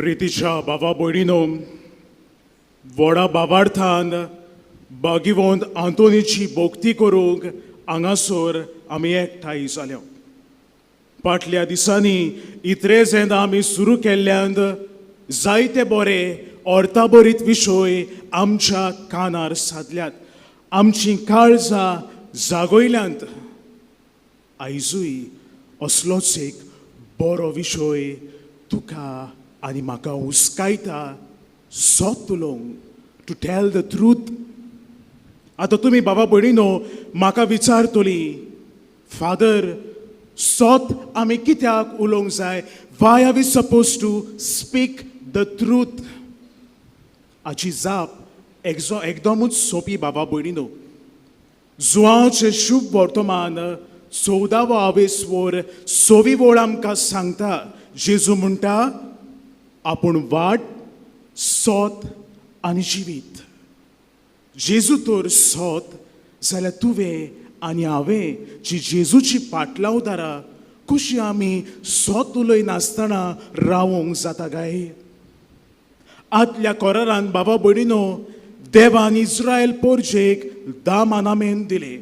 प्रितीच्या बाबा भयणीनो, व्हडा बाबार्थान बागिवंत आंतोनीची भोक्ती करूंक हांगासर आमी एकठांय जाल्यो. फाटल्या दिसांनी इतरे जेन्ना आमी सुरू केल्ल्यान जायते बरे अर्थाभरीत विशय आमच्या कानार सादल्यात, आमची काळजां जागयल्यांत. आयजूय असलोच एक बरो विशय तुका आनी म्हाका हुस्कायता सोत उलोवंक, टू टेल द ट्रूथ. आतां तुमी बाबा भयणीनो म्हाका विचारतली, फादर सोत आमी कित्याक उलोवंक जाय? Why are we suppose to speak the truth? हाची जाप एकदमूच सोंपी बाबा भयणीनो. जुआंवचें शुभ वर्तमान 14वा आवेसवर 6वी ओळ आमकां सांगता, जेजू म्हणटा, आपूण वाट, सोत आनी जिवीत. जेजू तर सोत जाल्यार तुवें आनी हांवें जी जेजूची पाटलावदारां कशी आमी सोत उलयनासतना रावूंक जाता काय? आदल्या कोरारान बाबा भयणीनो देवान इस्रायल पोरजेक 10 मानामेंट दिले.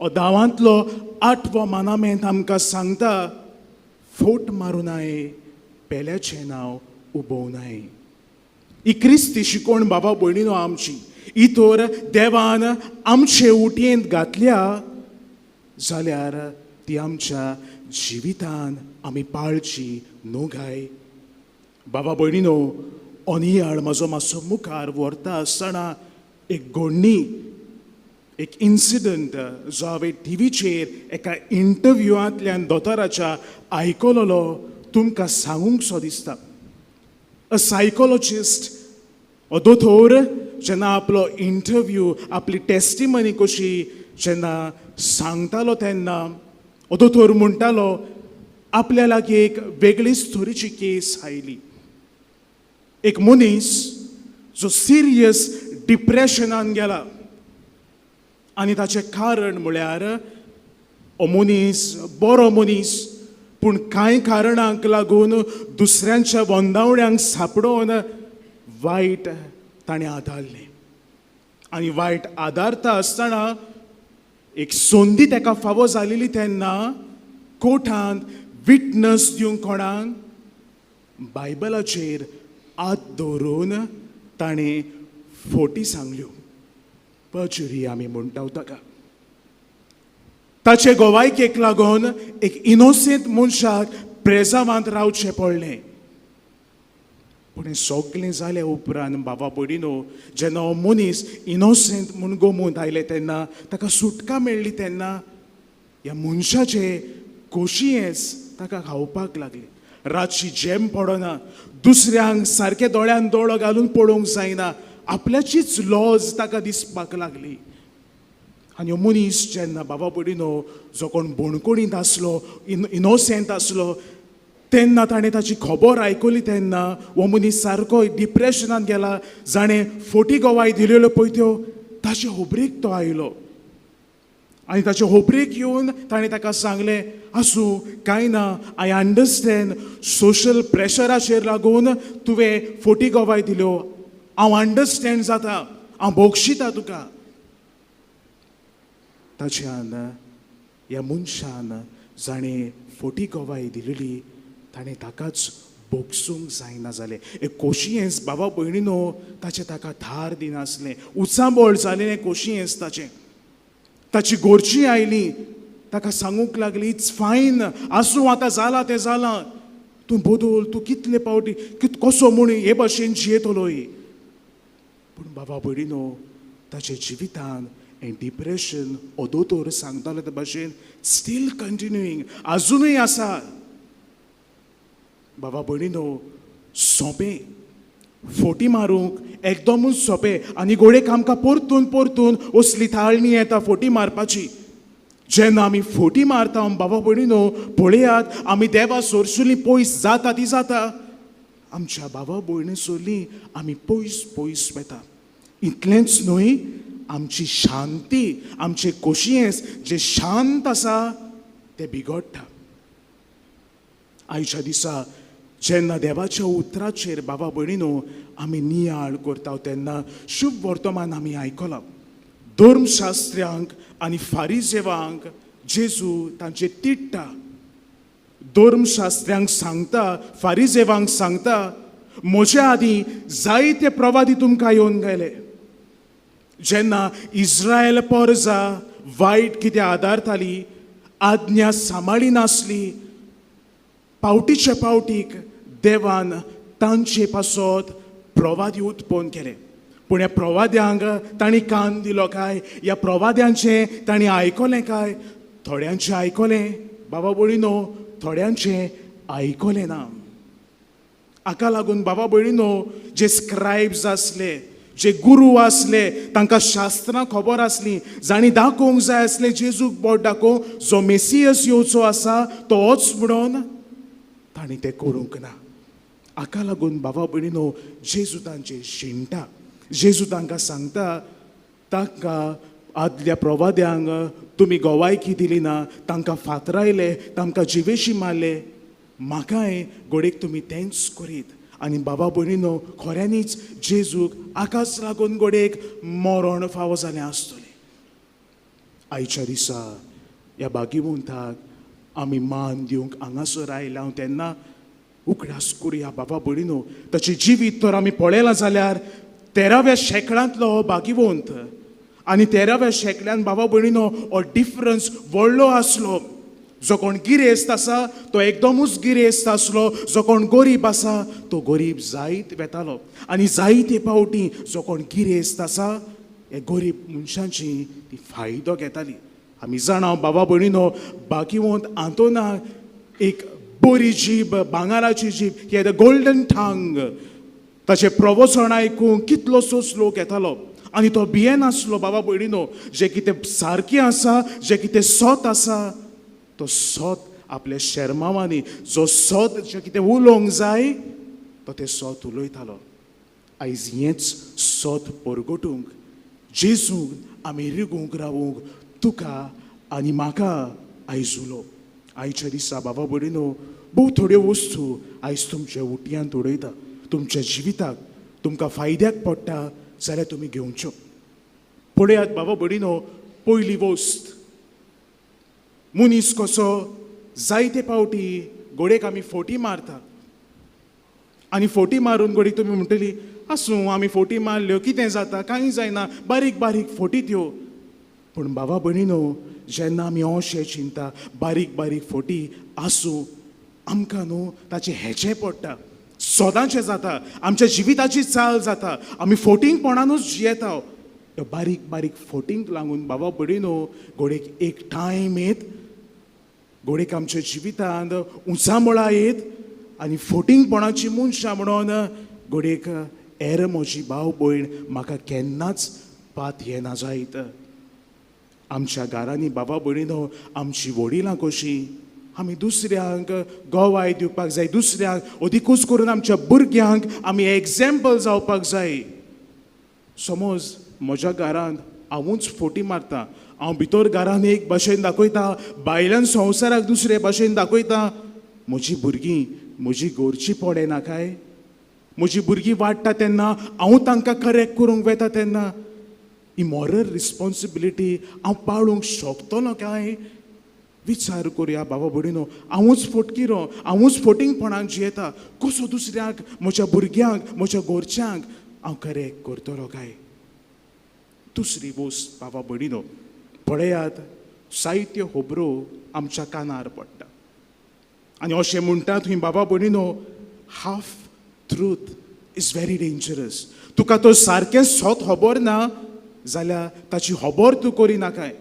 हो 10वांतलो 8वो मानामेंट आमकां सांगता, फोट मारूं नये, पेल्याचें नांव उबोवं नये. ही क्रिस्ती शिकोवण बाबा भयणीनो आमची. ही तर देवान आमचे उटयेंत घातल्या जाल्यार ती आमच्या जिवितान आमी पाळची न्हू काय? बाबा भयणीनो, ओनियाळ म्हजो मातसो मुखार व्हरता आसतना एक घडणी, एक इन्सिडंट जो हांवें टीव्हीचेर एका इंटरव्यूआंतल्यान दोतोराच्या आयकलोलो तुमकां सांगूंकसो दिसता. अ सायकोलॉजिस्ट, हो दोतोर जेन्ना आपलो इंटरव्यू, आपली टेस्टिमनी कशी जेन्ना सांगतालो तेन्ना हो दोतोर म्हणटालो, आपल्या लागीं एक वेगळीच तरेची केस आयली. एक मनीस जो सिरियस डिप्रेशनान गेला आनी ताचें कारण म्हळ्यार हो मनीस बरो मनीस, पूण कांय कारणांक लागून दुसऱ्यांच्या वंदावण्यांक सांपडोवन वायट ताणें आदारलें. आनी वायट आदारता आसतना एक संदी ताका फावो जालेली तेन्ना कोर्टांत विटनस दिवंक कोणाक? बायबलाचेर हात दवरून ताणें फोटी सांगल्यो. पर्जुरी आमी म्हणटाव ताका. ताचे गोवायकेक लागून एक इनोसेंट मनशाक प्रेजावांत रावचें पडलें. पूण हें सगळें जालें उपरांत बाबा भयणीनो, जेन्ना हो मनीस इनोसेंट म्हूण गमून आयलें तेन्ना, ताका सुटका मेळ्ळी तेन्ना ह्या मनशाचें खोशयेंच ताका खावपाक लागलें. रातची झेम पडना, दुसऱ्यांक सारके दोळ्यान दोळो घालून पळोवंक जायना, आपल्याचीच लॉज ताका दिसपाक लागली. आनी हो मनीस जेन्ना बाबा भयणीनो जो कोण बोणकोणींत आसलो, इनोसेंट आसलो, तेन्ना ताणें ताची खबर आयकली तेन्ना हो मनीस सारको डिप्रेशनान गेला. जाणें फोटी गोवाय दिलेल्यो पळय त्यो ताचे होबरेक तो आयलो. आनी ताचे होबरेक येवन ताणें ताका सांगलें, आसूं कांय ना, आय अंडरस्टँड सोशल प्रेशराचेर लागून तुवें फोटी गोवाय दिल्यो, हांव अंडरस्टँड जाता, हांव भोगशिता तुका. ताच्यान ह्या मनशान जाणें फोटी गोवाय दिलेली ताणें ताकाच भोगसूंक जायना जालें. एक खोशयेंस बाबा भयणीनो ताचें ताका धार दिनासलें. उचांबळ जालें खोशयेंस ताचें. ताची घरचीं आयलीं, ताका सांगूंक लागलीं, इट्स फायन, आसूं आतां जालां तें जालां, तूं बदल, तूं कितले पावटी कसो म्हूण हे भाशेन जियेतलोय. पूण बाबा भयणीनो ताच्या जिवितान हें डिप्रेशन हो दोतोर सांगतालो ते भाशेन स्टील कंटिन्युईंग, आजुनूय आसा. बाबा भयणीनो, सोंपें फोटी मारूंक एकदमूच सोंपें. आनी घोडेक आमकां परतून परतून असली थाळणी येता फोटी मारपाची. जेन्ना आमी फोटी मारता बाबा भयणीनो, पळयात आमी देवा सोरसुली पयस जाता ती जाता, आमच्या बाबा भयणी सोरलीं आमी पयस पयस वेता. इतलेंच न्हय, आमची शांती, आमचें खोशयेंस जें शांत आसा तें बिगडटा. आयच्या दिसा जेन्ना देवाच्या उतराचेर बाबा भयणीनो आमी नियाळ करता तेन्ना शुभ वर्तमान आमी आयकलां. धर्मशास्त्र्यांक आनी फारिजेवांक जेजू तांचे तिडटा. धर्मशास्त्र्यांक सांगता, फारिजेवांक सांगता, म्हज्या आदीं जायते प्रवादी तुमकां येवन गेले. जेन्ना इस्रायल परजा वायट कितें आदारताली, आज्ञा सांबाळी नासली, पावटीचे पावटीक देवान तांचे पासत प्रवादी उत्पन्न केले. पूण ह्या प्रवाद्यांक तांणी कान दिलो काय? ह्या प्रवाद्यांचें तांणी आयकलें काय? थोड्यांचें आयकलें बाबा भयणीनो, थोड्यांचें आयकलें ना. हाका लागून बाबा भयणीनो, जे स्क्रायब्स आसले, जे गुरू आसले, तांकां शास्त्रां खबर आसली, जाणी दाखोवंक जाय आसले जेजूक बोट दाखोवंक जो मेसियस येवचो आसा तो होच म्हणून, तांणी तें करूंक ना. हाका लागून बाबा भयणीनो, जेजू तांचे शिंणटा. जेजू तांकां सांगता, तांकां आदल्या प्रवाद्यांक तुमी गोवायकी दिली ना, तांकां फातरायले, तांकां जिवेशी मारले, म्हाकाय घोडेक तुमी तेंच करीत. आनी बाबा भयणीनो, खऱ्यांनीच जेजूक हाकाच लागून घोडेक मरण फावो जालें आसतलें. आयच्या दिसा ह्या भाग्यवंताक आमी मान दिवंक हांगासर आयला तेन्ना उकडास करुया बाबा भयणीनो. ताचें जिवीत तर आमी पळयलां जाल्यार 13व्या शेंकड्यांतलो हो भाग्यवंत. आनी 13व्या शेंकड्यान बाबा भयणीनो हो डिफरन्स व्हडलो आसलो. जो कोण गिरेस्त आसा तो एकदमूच गिरेस्त आसलो, जो कोण गरीब आसा तो गरीब जायत वेतालो. आनी जायते फावटी जो कोण गिरेस्त आसा हे गरीब मनशांची ती फायदो घेताली. आमी जाणा बाबा भयणीनो, भाग्यवंत आंतोनाक एक बरी जीब, भांगाराची जीब, ही द गोल्डन टांग, ताचे प्रवचन आयकूंक कितलोसोच लोक येतालो. आनी तो भियेन आसलो बाबा भयणीनो, जें कितें सारकें आसा, जें कितें सत आसा, तो सत आपल्या शर्मावांनी, जो सत जें कितें उलोवंक जाय तो तें सत उलयतालो. आयज हेंच सत परगटूंक जेजून आमी रिगूंक रावूंक तुका आनी म्हाका आयज उलो. आयच्या दिसा बाबा भयणीनो, भोव थोड्यो वस्तू आयज तुमच्या उटयांत उडयता. तुमच्या जिविताक तुमकां फायद्याक पडटा जाल्यार तुमी घेवच्यो. पळयात बाबा भयणीनो, पयली वस्त, मनीस कसो जायते फावटी घोडेक आमी फोटी मारता. आनी फोटी मारून घोडीक तुमी म्हणटली, आसूं आमी फोटी मारल्यो, कितें जाता, कांय जायना, बारीक बारीक फोटी त्यो. पूण बाबा भयणीनो, जेन्ना आमी अशें चिंता, बारीक बारीक फोटी आसूं, आमकां न्हू ताचें हेचें पडटा, सोदांचें जाता, आमच्या जिविताची चाल जाता, आमी फोटींगपणानूच जियेता. ह्यो बारीक बारीक फोटींक लागून बाबा भयणीनो, घोडेक एक टायम येत, घोडेक आमच्या जिवितांत उंचामळा येत, आनी फोटींगपणाची मनशां म्हणून घोडेक हेर म्हजी भाव भयण म्हाका केन्नाच पात येना जायत. आमच्या घरांनी बाबा भयणीनो, आमची वडिलां कशीं, आमी दुसऱ्यांक गोवाय दिवपाक जाय, दुसऱ्यांक अदिकूच करून आमच्या भुरग्यांक आमी एग्जाम्पल जावपाक जाय. समज म्हज्या घरांत हांवूच फोटी मारता, हांव भितर घरांत एक भाशेन दाखयता, भायल्यान संवसाराक दुसरे भाशेन दाखयता, म्हजीं भुरगीं म्हजी घरची पडना काय? म्हजीं भुरगीं वाडटा तेन्ना हांव तांकां करेक्ट करूंक वेता तेन्ना ही मॉरल रिस्पॉन्सिबिलिटी हांव पाळूंक शकतलो काय? विचार करुया बाबा भयणीनो. हांवूच फोटकिरो, हांवूच फोटींगपणान जियेता, कसो दुसऱ्यांक, म्हज्या भुरग्यांक, म्हज्या घरच्यांक हांव करेक्ट करतलो काय? दुसरी वस्त बाबा भयणीनो, पळयात, साहित्य खबरो आमच्या कानार पडटा. आनी अशें म्हणटा थंय बाबा भयणीनो, half truth is very dangerous. तुका तो सारकें सत खबर ना जाल्यार ताची खबर तूं करिना काय?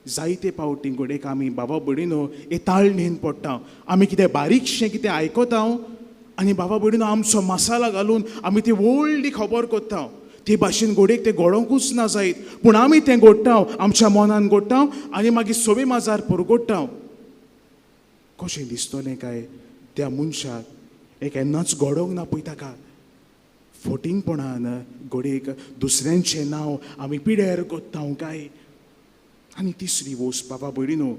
जायते फावटी घोडेक आमी बाबा भयणीनो ताळणेन पडटा. आमी कितें बारीकशें कितें आयकता आनी बाबा भयणीनो आमचो मसाला घालून आमी ती व्हडली खबर करता. ते भाशेन घोडेक तें घडोवंकूच ना जायत, पूण आमी तें घडटा, आमच्या मनान घडटा आनी मागीर सवे माजार परगडटा. कशें दिसतलें काय त्या मनशाक? हें केन्नाच घडोवंक ना पळय ताका. फोटींगपणान घोडेक दुसऱ्यांचें नांव आमी पिड्यार कोत्ता काय? आनी तिसरी वस्त बाबा भयणीनो,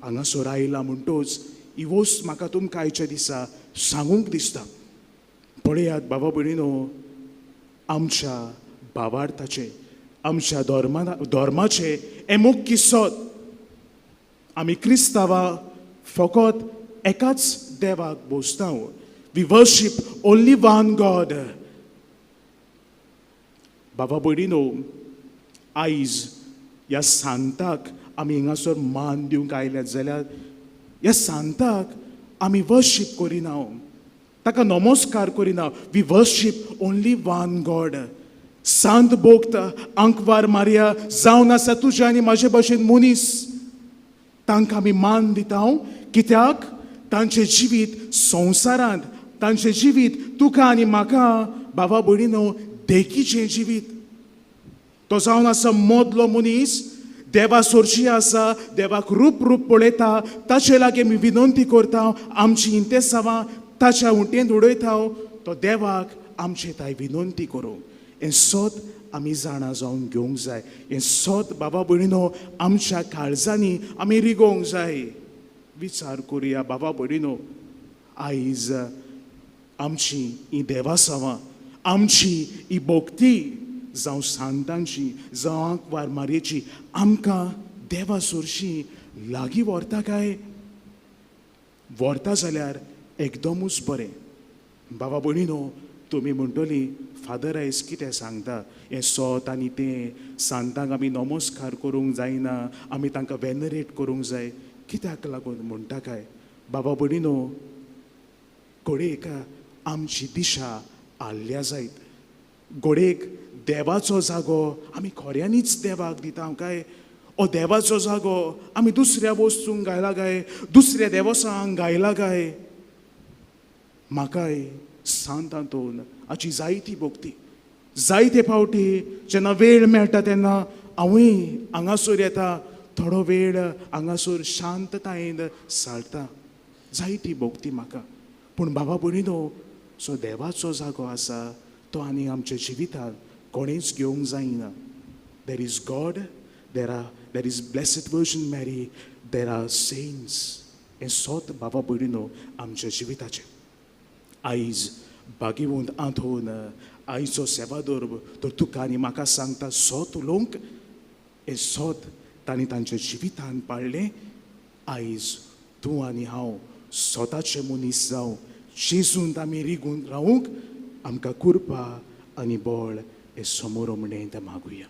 हांगासर आयला म्हणटोच ही वस्त म्हाका तुमकां आयच्या दिसा सांगूंक दिसता. पळयात बाबा भयणीनो, आमच्या भावार्थाचे, आमच्या धर्माचे हे मुख्य सोद. आमी क्रिस्तांवां फकत एकाच देवाक बोसता. We worship only one God. बाबा भयणीनो, आयज ह्या सांताक आमी हिंगासर मान दिवंक आयल्यात जाल्यार ह्या सांताक आमी वर्शीप करिना, ताका नमस्कार करिना. We worship only one God. सांत भोक्त आंकवार मारिया जावन आसा तुज्या आनी म्हाजे भशेन मनीस, तांकां आमी मान दिता. कित्याक तांचें जिवीत संवसारांत, तांचें जिवीत तुका आनी म्हाका बाबा भयणीनो देखीचें जिवीत. तो जावन आसा मोदलो मनीस, देवा सोरची आसा, देवाक रूप पळयता. ताचे लागीं आमी विनंती करता, आमची इंतेसांवां ताच्या उंटेंत उडयता. तो देवाक आमचे ताय विनंती करूं. हें सोद आमी जाणा जावन घेवंक जाय. हें सोद बाबा भयणीनो आमच्या काळजांनी आमी रिगोवंक जाय. विचार करुया बाबा भयणीनो, आयज आमची ही देवासावां, आमची ही भोक्ती जावं सांतांची, जावं आंकवार मारयेची आमकां देवा सोरशी लागीं व्हरता काय? व्हरता जाल्यार एकदमूच बरें. बाबा भयणीनो, तुमी म्हणटली फादर आयज कितें सांगता, हें सोत आनी तें सांतांक आमी नमस्कार करूंक जायना, आमी तांकां वेनरेट करूंक जाय. कित्याक लागून म्हणटा काय? बाबा भयणीनो, घोडेक आमची दिशा आल्ल्या जायत. घोडेक देवाचो जागो आमी खऱ्यांनीच देवाक दिता काय? ओ देवाचो जागो आमी दुसऱ्या वस्तूंक घायला काय? दुसऱ्या देवसांक घायला काय? म्हाकाय सांतांतून हाची जायती भोक्ती. जायते फावटी जेन्ना वेळ मेळटा तेन्ना हांवूय हांगासर येता, थोडो वेळ हांगासर शांततायेन सारता. जायती भोक्ती म्हाका. पूण बाबा भयणीनो, जो देवाचो जागो आसा तो आनी आमच्या जिवितांत कोणेच घेवंक जायना. There is God, there is blessed virgin मॅरी, देर आर सेंट्स. हें सोत बाबा भयणीनो आमच्या जिविताचें. आयज बागेवंत आंतोवन आयचो सेवादोर तर तुका आनी म्हाका सांगता सोत उलोवंक. हें सोत तांणी तांच्या जिवितांत पाळ्ळें. आयज तूं आनी हांव स्वताचे मनीस जावं जेजूंत आमी रिगून रावूंक आमकां कृपा आनी बळ हे समोर म्हणें मागुया.